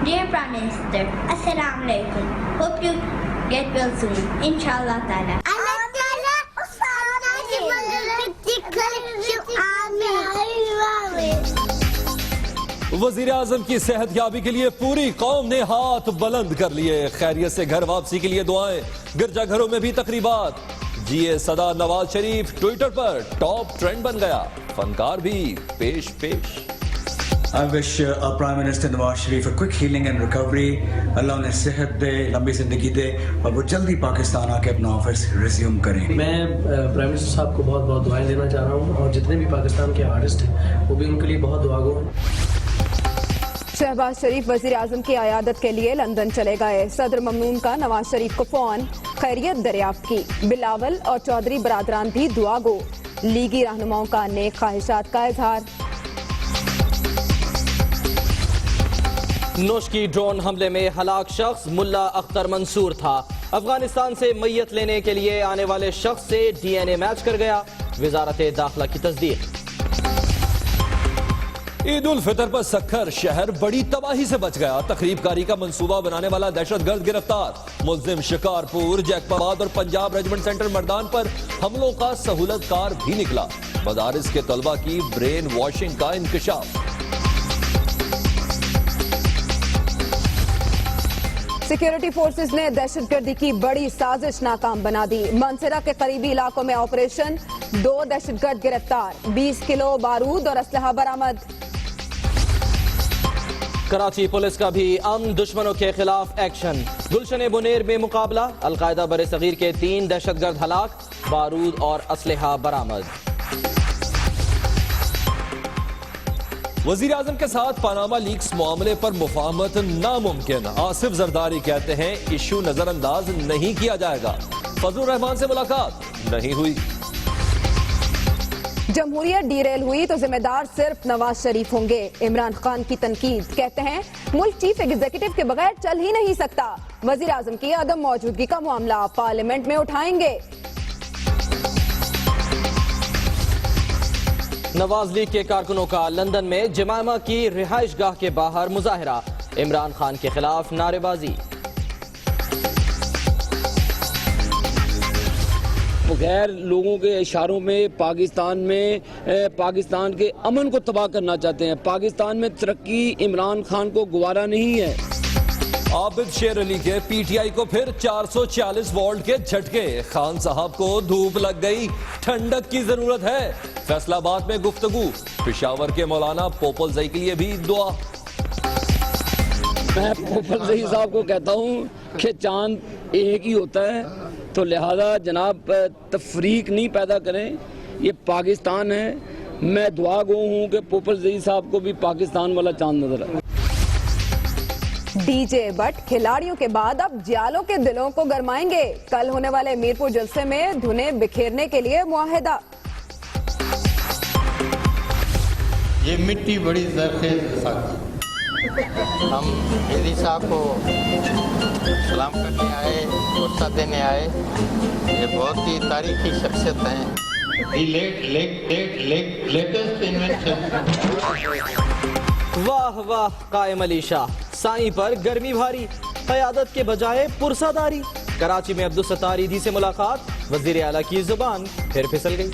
Dear Prime Minister, Assalamu alaikum. Hope you get well soon, inshallah ta'ala. वज़ीर आज़म की सेहतयाबी के लिए पूरी कौम ने हाथ बुलंद कर लिए। खैरियत से घर वापसी के लिए दुआएं, गिरजाघरों में भी तकरीबात। जीए सदा नवाज शरीफ ट्विटर पर टॉप ट्रेंड बन गया, फनकार भी पेश। I wish our Prime Minister Nawaz Sharif a quick healing and recovery. अल्लाह उन्हें सेहत दे, लंबी जिंदगी दे और वो जल्दी पाकिस्तान आके अपना ऑफिस रिज्यूम करें। मैं प्राइम मिनिस्टर साहब को बहुत बहुत दुआएं देना चाह रहा हूँ और जितने भी पाकिस्तान के आर्टिस्ट हैं वो भी उनके लिए बहुत दुआगो हैं। शहबाज शरीफ वजीर आजम की अयादत के लिए लंदन चले गए। सदर ममनून का नवाज शरीफ को फोन, खैरियत दरियाफ्त की। बिलावल और चौधरी बरादरान भी दुआगो। लीगी रहनुमाओं का नेक ख्वाहिशात का इजहार। नोश की ड्रोन हमले में हलाक शख्स मुल्ला अख्तर मंसूर था। अफगानिस्तान से मैयत लेने के लिए आने वाले शख्स से DNA मैच कर गया। वजारत दाखिला की तस्दीक। ईद उल फितर पर सक्खर शहर बड़ी तबाही से बच गया। तकरीबकारी का मंसूबा बनाने वाला दहशतगर्द गिरफ्तार। मुल्जिम शिकारपुर, जैकबाबाद और पंजाब रेजिमेंट सेंटर मर्दान पर हमलों का सहूलतकार भी निकला। मदारिस के तलबा की ब्रेन वॉशिंग का इंकशाफ। सिक्योरिटी फोर्सेस ने दहशतगर्दी की बड़ी साजिश नाकाम बना दी। मनसरा के करीबी इलाकों में ऑपरेशन, 2 दहशतगर्द गिरफ्तार। 20 किलो बारूद और असलहा बरामद। कराची पुलिस का भी अमन दुश्मनों के खिलाफ एक्शन। गुलशन बुनेर में मुकाबला। अलकायदा बरे-सगीर के 3 दहशतगर्द हलाक, बारूद और असलहा बरामद। वजीर आजम के साथ पनामा लीक्स मामले पर मुफाहमत नामुमकिन। आसिफ जरदारी कहते हैं इशू नजरअंदाज नहीं किया जाएगा। फजलुर रहमान से मुलाकात नहीं हुई। जमहूरियत डीरेल हुई तो जिम्मेदार सिर्फ नवाज शरीफ होंगे। इमरान खान की तनकीद। कहते हैं मुल्क चीफ एग्जीक्यूटिव के बगैर चल ही नहीं सकता। वजीर आजम की अदम मौजूदगी का मामला पार्लियामेंट में उठाएंगे। नवाज लीग के कारकुनों का लंदन में जमामा की रिहाइश गाह के बाहर मुजाहरा। इमरान खान के खिलाफ नारेबाजी। गैर लोगों के इशारों में पाकिस्तान के अमन को तबाह करना चाहते हैं। पाकिस्तान में तरक्की इमरान खान को गवारा नहीं है। आबिद शेर अली के PTI को फिर 440 वोल्ट के झटके। खान साहब को धूप लग गई, ठंडक की जरूरत है। फैसलाबाद में गुफ्तगू। पेशावर के मौलाना पोपल जई के लिए भी दुआ। मैं पोपल जई साहब को कहता हूँ कि चांद एक ही होता है, तो लिहाजा जनाब तफरीक नहीं पैदा करें। ये पाकिस्तान है। मैं दुआ गो हूँ कि पोपल जई साहब को भी पाकिस्तान वाला चांद नजर आए। डीजे बट खिलाड़ियों के बाद अब जियालों के दिलों को गरमाएंगे। कल होने वाले मीरपुर जलसे में धुनें बिखेरने के लिए मुआहिदा। ये मिट्टी बड़ी ज़रख़ेज़ हम मेरी साहब को सलाम करने आए, गुस्सा देने आए। ये बहुत ही तारीखी शख्सियत हैं। Latest invention. वाह वाह कायम अली शाह। साईं पर गर्मी भारी, क़यादत के बजाय पुरसादारी। कराची में अब्दुल सत्तार ईदी से मुलाकात। वज़ीर आला की जुबान फिर फिसल गई।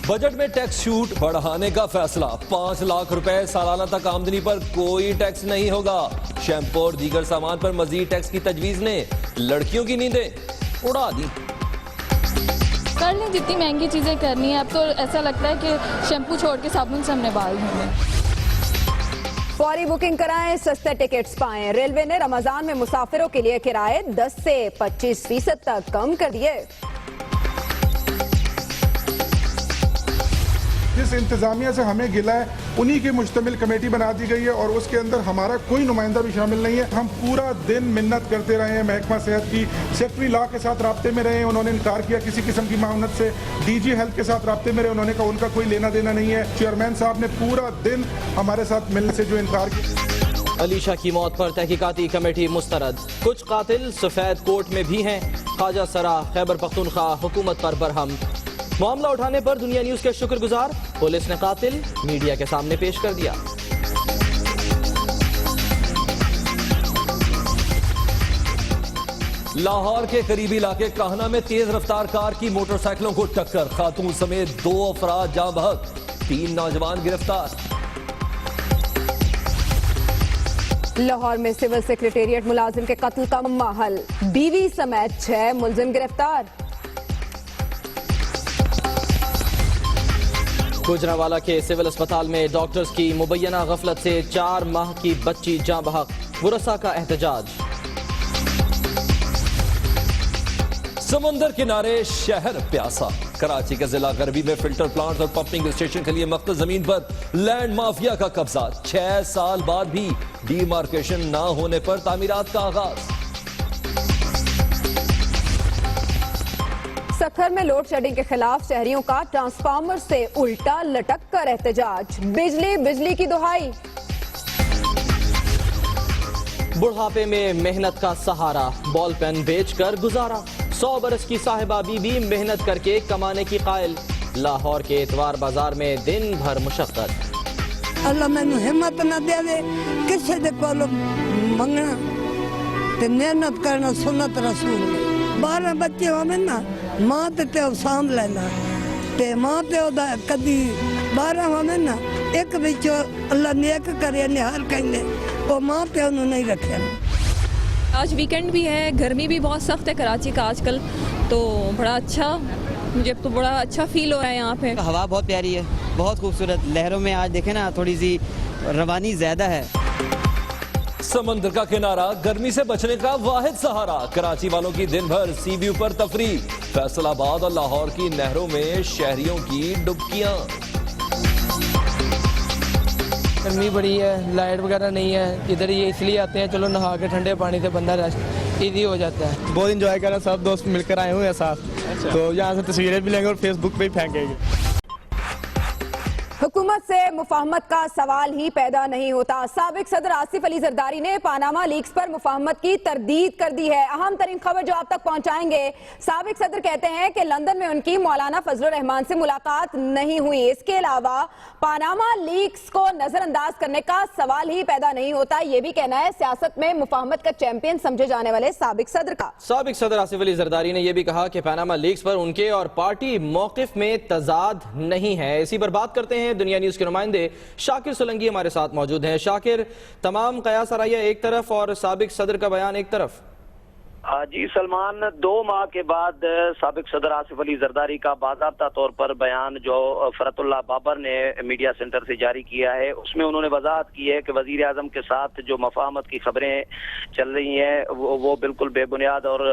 बजट में टैक्स छूट बढ़ाने का फैसला। 5 लाख रुपए सालाना तक आमदनी पर कोई टैक्स नहीं होगा। शैम्पू और दीगर सामान पर मजीद टैक्स की तजवीज ने लड़कियों की नींदें उड़ा दी। कर लें जितनी महंगी चीजें करनी है। अब तो ऐसा लगता है कि शैम्पू छोड़ के साबुन से हमने बाल धोने। फौरी बुकिंग कराएं, सस्ते टिकट्स पाएं। रेलवे ने रमजान में मुसाफिरों के लिए किराए 10 से 25% तक कम कर दिए। जिस इंतजामिया से हमें गिला है उन्हीं की मुश्तमिल कमेटी बना दी गई है और उसके अंदर हमारा कोई नुमाइंदा भी शामिल नहीं है। हम पूरा दिन मिन्नत करते रहे हैं। महकमा सेहत की सेक्रेटरी लॉ के साथ राब्ते में रहे, उन्होंने इनकार किया किसी किस्म की माउनत से। DG हेल्थ के साथ राब्ते में रहे, उन्होंने कहा उनका कोई लेना देना नहीं है। चेयरमैन साहब ने पूरा दिन हमारे साथ मिलने से जो इनकार किया। अलीशा की मौत पर तहकीकाती कमेटी मुस्तरद। कुछ कातिल सफेद कोट में भी हैं। ख्वाजा सरा खैबर पख्तूनख्वा हुकूमत पर बरहम। मामला उठाने पर दुनिया न्यूज के शुक्रगुजार। पुलिस ने कातिल मीडिया के सामने पेश कर दिया। लाहौर के करीबी इलाके काहना में तेज रफ्तार कार की मोटरसाइकिलों को टक्कर, खातून समेत 2 अफराद जाँ बहक, 3 नौजवान गिरफ्तार। लाहौर में सिविल सेक्रेटेरिएट मुलाजिम के कत्ल का माहौल, बीवी समेत 6 मुलजिम गिरफ्तार। गुजरांवाला के सिविल अस्पताल में डॉक्टर्स की मुबैना गफलत से 4 माह की बच्ची जाँ बहक, वुरसा का एहतजाज। समुंदर किनारे शहर प्यासा, कराची के जिला गरबी में फिल्टर प्लांट और पंपिंग स्टेशन के लिए मख्त जमीन पर लैंड माफिया का कब्जा, 6 साल बाद भी डीमार्केशन ना होने पर तामीरात का आगाज। सखर में लोड शेडिंग के खिलाफ शहरियों का ट्रांसफार्मर से उल्टा लटक कर एहतजाज, बिजली की दुहाई। बुढ़ापे में मेहनत का सहारा, बॉल पेन बेचकर गुजारा, 100 बरस की साहिबा बीबी मेहनत करके कमाने की कायल, लाहौर के इतवार बाजार में दिन भर मुशक्कत। अल्लाह मैनू हिम्मत न देवे किसी दे कोल मंगना ते मेहनत करना सुन्नत रसूल। 12 बच्चे होवे ना, मां ते साम लेना ते मां प्यो दा कदी 12 होवे ना, एक विचो अल्लाह नेक करे निहार कहने वो मां प्यो नु नहीं रखे। आज वीकेंड भी है, गर्मी भी बहुत सख्त है कराची का आजकल, तो बड़ा अच्छा, मुझे तो बड़ा अच्छा फील हो रहा है यहाँ पे। हवा बहुत प्यारी है, बहुत खूबसूरत, लहरों में आज देखे ना थोड़ी सी रवानी ज्यादा है। समंदर का किनारा गर्मी से बचने का वाहिद सहारा, कराची वालों की दिन भर सी व्यू पर तफरी, फैसलाबाद और लाहौर की नहरों में शहरियों की डुबकियां। गर्मी बड़ी है, लाइट वगैरह नहीं है, इधर ये इसलिए आते हैं, चलो नहा के ठंडे पानी से बंदा रेस्ट इजी हो जाता है। बहुत इंजॉय कर रहे हैं, सब दोस्त मिलकर आए हुए हैं साथ। तो यहाँ से तस्वीरें भी लेंगे और फेसबुक पे ही फेंकेंगे। हुकूमत से मुफाहमत का सवाल ही पैदा नहीं होता। साबिक सदर आसिफ अली जरदारी ने पानामा लीक्स पर मुफाहमत की तरदीद कर दी है। अहम तरीन खबर जो आप तक पहुंचाएंगे, साबिक सदर कहते हैं कि लंदन में उनकी मौलाना फजलुर रहमान से मुलाकात नहीं हुई। इसके अलावा पानामा लीक्स को नजरअंदाज करने का सवाल ही पैदा नहीं होता, ये भी कहना है सियासत में मुफाहमत का चैंपियन समझे जाने वाले साबिक सदर का। साबिक सदर आसिफ अली जरदारी ने यह भी कहा कि पानामा लीक्स पर उनके और पार्टी मौकिफ में तजाद नहीं है। इसी पर बात करते हैं, दुनिया न्यूज के नुमाइंदे शाकिर सोलंकी हमारे साथ मौजूद हैं। शाकिर, तमाम कयास आराइया एक तरफ और साबिक सदर का बयान एक तरफ। जी सलमान, 2 माह के बाद साबिक सदर आसिफ अली जरदारी का बाज़ाब्ता तौर पर बयान जो फरतुल्लाह बाबर ने मीडिया सेंटर से जारी किया है, उसमें उन्होंने वजाहत की है कि वजीर आजम के साथ जो मफाहमत की खबरें चल रही हैं वो बिल्कुल बेबुनियाद और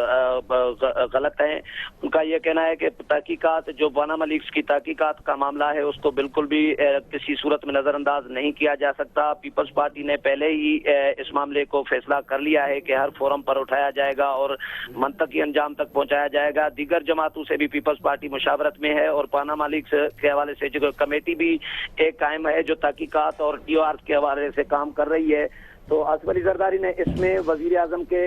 गलत हैं। उनका यह कहना है कि तहकीकात, जो पानामा लीक्स की तहकीकात का मामला है, उसको बिल्कुल भी किसी सूरत में नजरअंदाज नहीं किया जा सकता। पीपल्स पार्टी ने पहले ही इस मामले को फैसला कर लिया है कि हर फोरम पर उठाया जाएगा और मंतकी अंजाम तक पहुंचाया जाएगा। दीगर जमातों से भी पीपल्स पार्टी मुशावरत में है और पानामा लीक्स के हवाले से जो कमेटी भी एक कायम है जो तहकीकात और TOR के हवाले से काम कर रही है। तो आसिफ अली जरदारी ने इसमें वजीर आजम के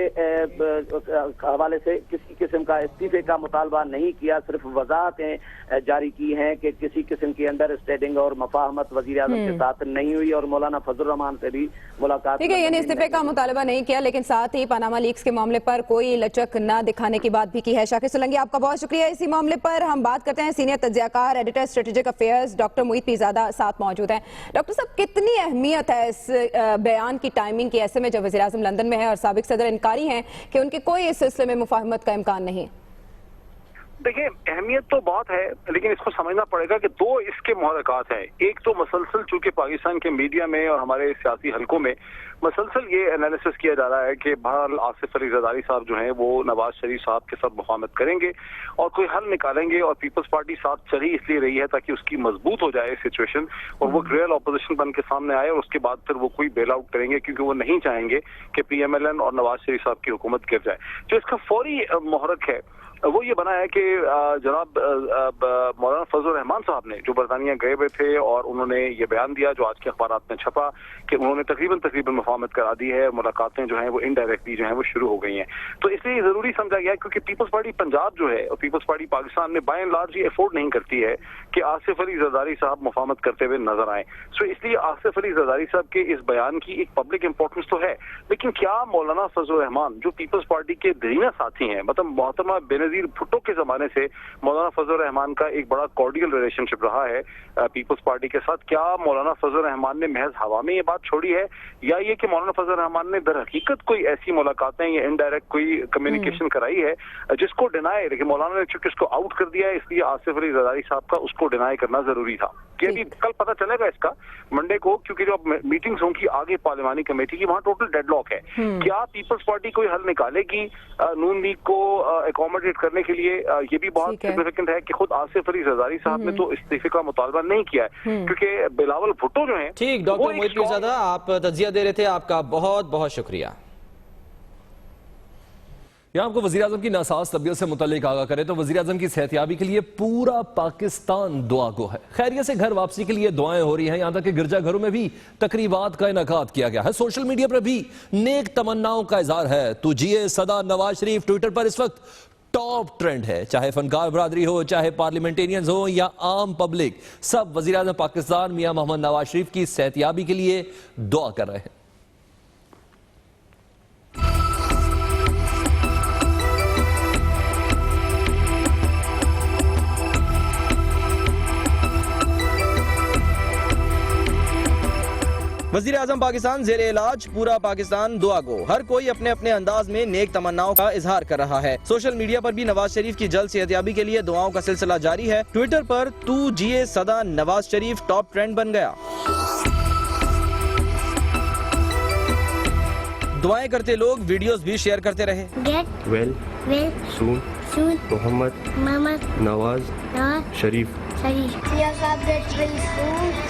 हवाले से किसी किस्म का इस्तीफे का मुतालबा नहीं किया, सिर्फ वजाहतें जारी की हैं कि किसी किस्म की अंडरस्टैंडिंग और मफाहमत वजीर आजम के साथ नहीं हुई और मौलाना फजलुर रहमान से भी मुलाकात। ठीक है, यानी इस्तीफे का मुतालबा नहीं किया, लेकिन साथ ही पानामा लीक्स के मामले पर कोई लचक न दिखाने की बात भी की है। शाकिर सोलंकी, आपका बहुत शुक्रिया। इसी मामले पर हम बात करते हैं, सीनियर तज्जियाकार editor strategic affairs doctor Mohit Pirzada साथ मौजूद हैं। डॉक्टर साहब, कितनी अहमियत है इस बयान की टाइमिंग की, ऐसे में जब वज़ीर आज़म लंदन में है और साबिक सदर इनकारी हैं कि उनके कोई इस सिलसिले में मुफाहमत का इम्कान नहीं? देखिए, अहमियत तो बहुत है, लेकिन इसको समझना पड़ेगा कि 2 इसके महरक़ात हैं। एक तो मसलसल चूंकि पाकिस्तान के मीडिया में और हमारे सियासी हलकों में मसलसल ये एनालिसिस किया जा रहा है कि बहरहाल आसिफ अली जरदारी साहब जो हैं वो नवाज शरीफ साहब के साथ मुफाहमत करेंगे और कोई हल निकालेंगे, और पीपल्स पार्टी साथ चली इसलिए रही है ताकि उसकी मजबूत हो जाए सिचुएशन और वो रियल अपोजिशन बन के सामने आए, और उसके बाद फिर वो कोई बेल आउट करेंगे क्योंकि वो नहीं चाहेंगे कि PMLN और नवाज शरीफ साहब की हुकूमत गिर जाए। जो इसका फौरी महरक है वो ये बना है कि जनाब मौलाना फजलुर रहमान साहब ने जो बरतानिया गए हुए थे और उन्होंने ये बयान दिया जो आज के अखबारात में छपा कि उन्होंने तकरीबन मुफाहमत करा दी है, मुलाकातें जो हैं वो इनडायरेक्टली जो हैं वो शुरू हो गई हैं। तो इसलिए जरूरी समझा गया क्योंकि पीपल्स पार्टी पंजाब जो है और पीपल्स पार्टी पाकिस्तान में बाय एंड लार्ज ये अफोर्ड नहीं करती है कि आसिफ अली जरदारी साहब मुफाहमत करते हुए नजर आए। सो इसलिए आसिफ अली जरदारी साहब के इस बयान की एक पब्लिक इंपॉर्टेंस तो है, लेकिन क्या मौलाना फजल रहमान जो पीपल्स पार्टी के दरीना साथी हैं, मतलब मोहतरमा बेनजीर भुट्टो के जमाने से मौलाना फजल रहमान का एक बड़ा कॉर्डियल रिलेशनशिप रहा है पीपल्स पार्टी के साथ, क्या मौलाना फजल रहमान ने महज हवा में ये बात छोड़ी है, या ये कि मौलाना फजल रहमान ने दर हकीकत कोई ऐसी मुलाकातें या इनडायरेक्ट कोई कम्युनिकेशन कराई है जिसको डिनाई, लेकिन मौलाना ने चूंकि उसको आउट कर दिया है इसलिए आसिफ अली जरदारी साहब का उसको डिनाई करना जरूरी था। कि अभी कल पता चलेगा इसका मंडे को, क्योंकि जो मीटिंग्स होंगी आगे पार्लिमानी कमेटी की वहां टोटल डेडलॉक है। क्या पीपल्स पार्टी कोई हल निकालेगी नून लीग को अकोमोडेट करने के लिए? ये भी बहुत सिग्निफिकेंट है कि खुद आसिफ अली जरदारी साहब ने तो इस्तीफे का मुतालबा नहीं किया है, क्योंकि बिलावल भुट्टो जो है। ठीक, डॉक्टर मोहित पीरजादा, आप तजिया दे रहे थे, आपका बहुत बहुत शुक्रिया। यहाँ आपको वज़ीर आज़म की नासाज तबीयत से मुतल्लिक आगाह करें तो वज़ीर आज़म की सेहतयाबी के लिए पूरा पाकिस्तान दुआगो है। खैरियत से घर वापसी के लिए दुआएं हो रही हैं, यहाँ तक कि गिरजाघरों में भी तकरीबात का इनेकाद किया गया है। सोशल मीडिया पर भी नेक तमन्नाओं का इजहार है। तो जिए सदा नवाज शरीफ ट्विटर पर इस वक्त टॉप ट्रेंड है। चाहे फनकार बरादरी हो, चाहे पार्लियामेंटेरियंस हो या आम पब्लिक, सब वज़ीर आज़म पाकिस्तान मियां मोहम्मद नवाज शरीफ की सेहतयाबी के लिए दुआ कर रहे हैं। वज़ीर आज़म पाकिस्तान ज़ेरे इलाज, पूरा पाकिस्तान दुआ गो। हर कोई अपने अपने अंदाज में नेक तमन्नाओं का इजहार कर रहा है। सोशल मीडिया पर भी नवाज शरीफ की जल्द सेहतयाबी के लिए दुआओं का सिलसिला जारी है। ट्विटर पर तू जिए सदा नवाज शरीफ टॉप ट्रेंड बन गया। दुआएं करते लोग वीडियोस भी शेयर करते रहे। Get well soon Mohammad Nawaz Sharif.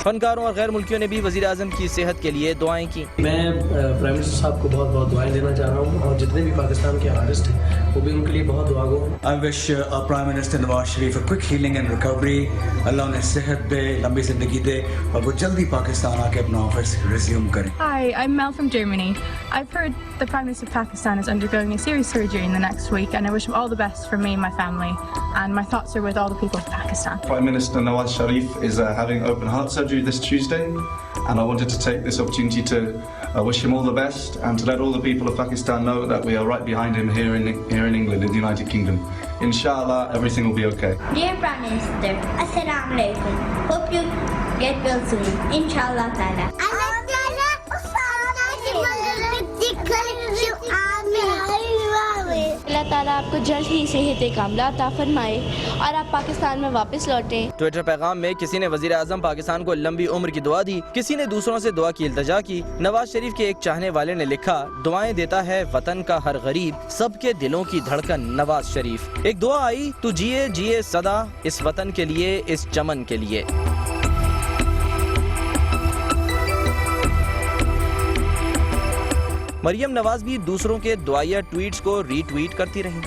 फनकारों और गैर मुल्कियों ने भी वज़ीर आज़म की सेहत के लिए दुआएं की। मैं प्राइम मिनिस्टर साहब को बहुत बहुत दुआएं देना चाह रहा हूँ, और जितने भी पाकिस्तान के आर्टिस्ट हैं वो भी उनके लिए बहुत दुआगो हैं। I wish Prime Minister Nawaz Sharif a quick healing and recovery। अल्लाह उन्हें सेहत दे, लंबी जिंदगी दे और वो जल्दी पाकिस्तान आके अपना ऑफिस रिज्यूम करें। Hi, I'm Mel from Germany. I've heard the Prime Minister of Pakistan is undergoing a serious surgery in the next week, and I wish him all the best for me and my family. And my thoughts are with all the people of Pakistan. Prime Minister Nawaz Sharif is having open heart surgery this Tuesday, and I wanted to take this opportunity to wish him all the best and to let all the people of Pakistan know that we are right behind him here in England, in the United Kingdom. Inshallah, everything will be okay. Dear Prime Minister, Assalamu alaikum. Hope you get well soon. Inshallah ta'ala. अल्लाह ताला आपको जल्द ही सेहत कामला अता फरमाए और आप पाकिस्तान में वापस लौटें। ट्विटर पैगाम में किसी ने वज़ीर आज़म पाकिस्तान को लंबी उम्र की दुआ दी, किसी ने दूसरों से दुआ की इल्तिजा की। नवाज शरीफ के एक चाहने वाले ने लिखा, दुआएं देता है वतन का हर गरीब, सबके दिलों की धड़कन नवाज शरीफ। एक दुआ आई, तू जिए जिए सदा इस वतन के लिए, इस चमन के लिए। मरियम नवाज भी दूसरों के दुआया ट्वीट्स को रीट्वीट करती रही।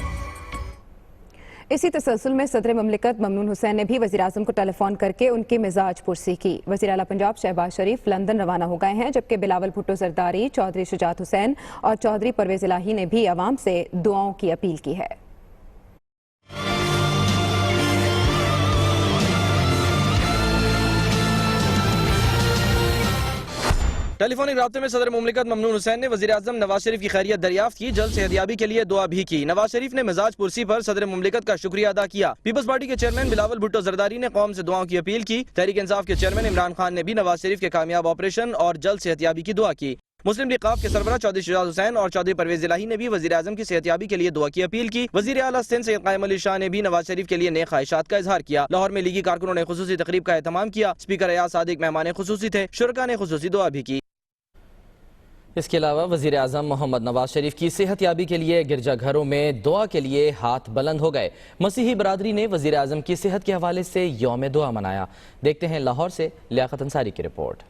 इसी तसलसल में सदर ममलिकत ममनून हुसैन ने भी वज़ीर आज़म को टेलीफोन करके उनकी मिजाज पुरसी की। वज़ीर आला पंजाब शहबाज शरीफ लंदन रवाना हो गए हैं, जबकि बिलावल भुट्टो जरदारी, चौधरी शुजात हुसैन और चौधरी परवेज इलाही ने भी अवाम से दुआओं की अपील की है। टेलीफोनिक राब्ते में सदर मुमलिकत ममनून हुसैन ने वज़ीर आज़म नवाज शरीफ की खैरियत दरियाफ्त की, जल्द सेहतयाबी के लिए दुआ भी की। नवाज शरीफ ने मिजाज पुरसी पर सदर मुमलिकत का शुक्रिया अदा किया। पीपल्स पार्टी के चेयरमैन बिलावल भुट्टो जरदारी ने कौम से दुआओं की अपील की। तहरीक इंसाफ के चेयरमैन इमरान खान ने भी नवाज शरीफ के कामयाब ऑपरेशन और जल्द सेहतयाबी की दुआ की। मुस्लिम लीग काफ के सरबराह चौधरी शुजात हुसैन और चौधरी परवेज इलाही ने भी वज़ीर आज़म की सेहतयाबी के लिए दुआ की अपील की। वज़ीर आला सिंध सैयद कायम अली शाह ने भी नवाज शरीफ के लिए नेक ख्वाहिशात का इजहार किया। लाहौर में लीगी कारकुनों ने खुसूसी तकरीब का एहतमाम किया। स्पीकर अयाज सादिक मेहमान खुसूसी थे। शुरका ने खुसूसी दुआ भी की। इसके अलावा वज़ीर आज़म मोहम्मद नवाज शरीफ की सेहतयाबी के लिए गिरजाघरों में दुआ के लिए हाथ बुलंद हो गए। मसीही बरादरी ने वज़ीर आज़म की सेहत के हवाले से यौम दुआ मनाया। देखते हैं लाहौर से लियाकत अंसारी की रिपोर्ट।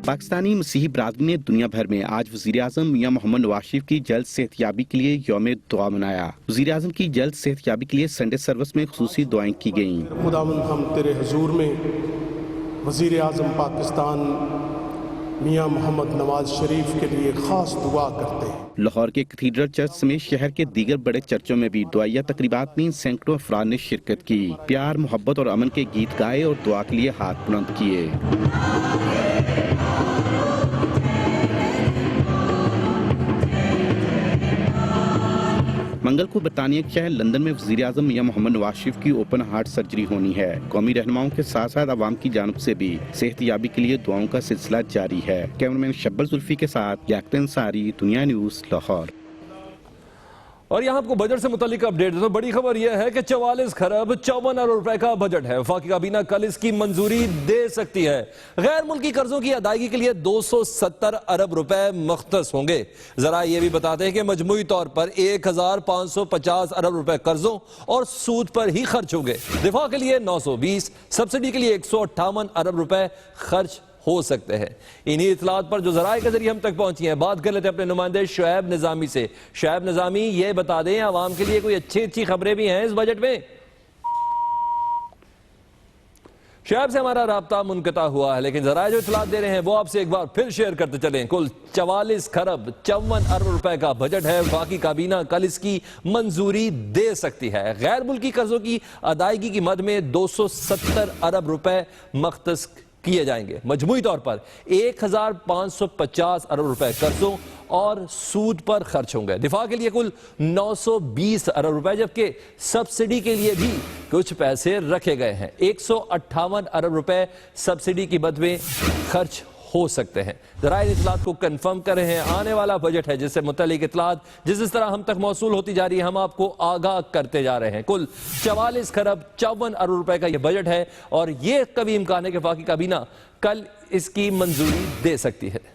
पाकिस्तानी मसीही बरादरी ने दुनिया भर में आज वज़ीर आज़म मियां मोहम्मद नवाज शरीफ की जल्द सेहतयाबी के लिए यौम दुआ मनाया। वज़ीर आज़म की जल्द सेहतयाबी के लिए संडे सर्विस में खुसूसी दुआएं की गयीं। खुदावंद हम तेरे हुजूर में वज़ीर आज़म पाकिस्तान मियां मोहम्मद नवाज शरीफ के लिए खास दुआ करते हैं। लाहौर के कैथीड्रल चर्च समेत शहर के दीगर बड़े चर्चों में भी दुआया तकरीबात में सैकड़ों अफराद ने शिरकत की। प्यार, मोहब्बत और अमन के गीत गाए और दुआ के लिए हाथ बुलंद किए। मंगल को बरतानिया के शहर लंदन में वज़ीर आज़म मियां मोहम्मद नवाज शरीफ की ओपन हार्ट सर्जरी होनी है। कौमी रहनुमाओं के साथ साथ आवाम की जानिब से भी सेहतयाबी के लिए दुआओं का सिलसिला जारी है। कैमरामैन शब्बल जुल्फी के साथ याकूब अंसारी, दुनिया न्यूज़, लाहौर। और यहाँ आपको बजट से मुतालिक अपडेट देता हूं। बड़ी खबर यह है कि 44 खरब 54 अरब रुपए का बजट है। वफाकी काबीना कल इसकी मंजूरी दे सकती है। गैर मुल्की कर्जों की अदायगी के लिए 270 अरब रुपए मुख्तस होंगे। जरा ये भी बताते हैं कि मजमूई तौर पर 1550 अरब रुपए कर्जों और सूद पर ही खर्च होंगे। दिफा के लिए 920, सब्सिडी के लिए 158 अरब रुपए खर्च हो सकते हैं। इन्हीं इतलात पर जो जराए के जरिए हम तक पहुंची हैं, बात कर लेते हैं अपने नुमाइंदे शुएब निजामी से। शुएब निजामी, ये बता दें आवाम के लिए कोई अच्छी खबरें भी हैं इस बजट में? शुएब से हमारा राब्ता मुनक़ता हुआ है, लेकिन जराए जो इतलात दे रहे हैं वो आपसे एक बार फिर शेयर करते चलें। कुल 44 खरब 54 अरब रुपए का बजट है। वफाकी काबीना कल इसकी मंजूरी दे सकती है। गैर मुल्की कर्जों की अदायगी की मद में 270 अरब रुपए मख्तस किए जाएंगे। मजमूई तौर पर 1550 अरब रुपए कर्जों और सूद पर खर्च होंगे। दिफा के लिए कुल 920 अरब रुपए, जबकि सब्सिडी के लिए भी कुछ पैसे रखे गए हैं। 158 अरब रुपए सब्सिडी की मद में खर्च हो सकते हैं। जरा इन इतलात को कंफर्म कर रहे हैं। आने वाला बजट है जिससे मुतल्लिक इतलात जिस तरह हम तक मौसूल होती जा रही है, हम आपको आगाह करते जा रहे हैं। कुल 44 खरब 54 अरब रुपए का यह बजट है और यह कभी इम्कान है कि वफाकी काबीना कल इसकी मंजूरी दे सकती है।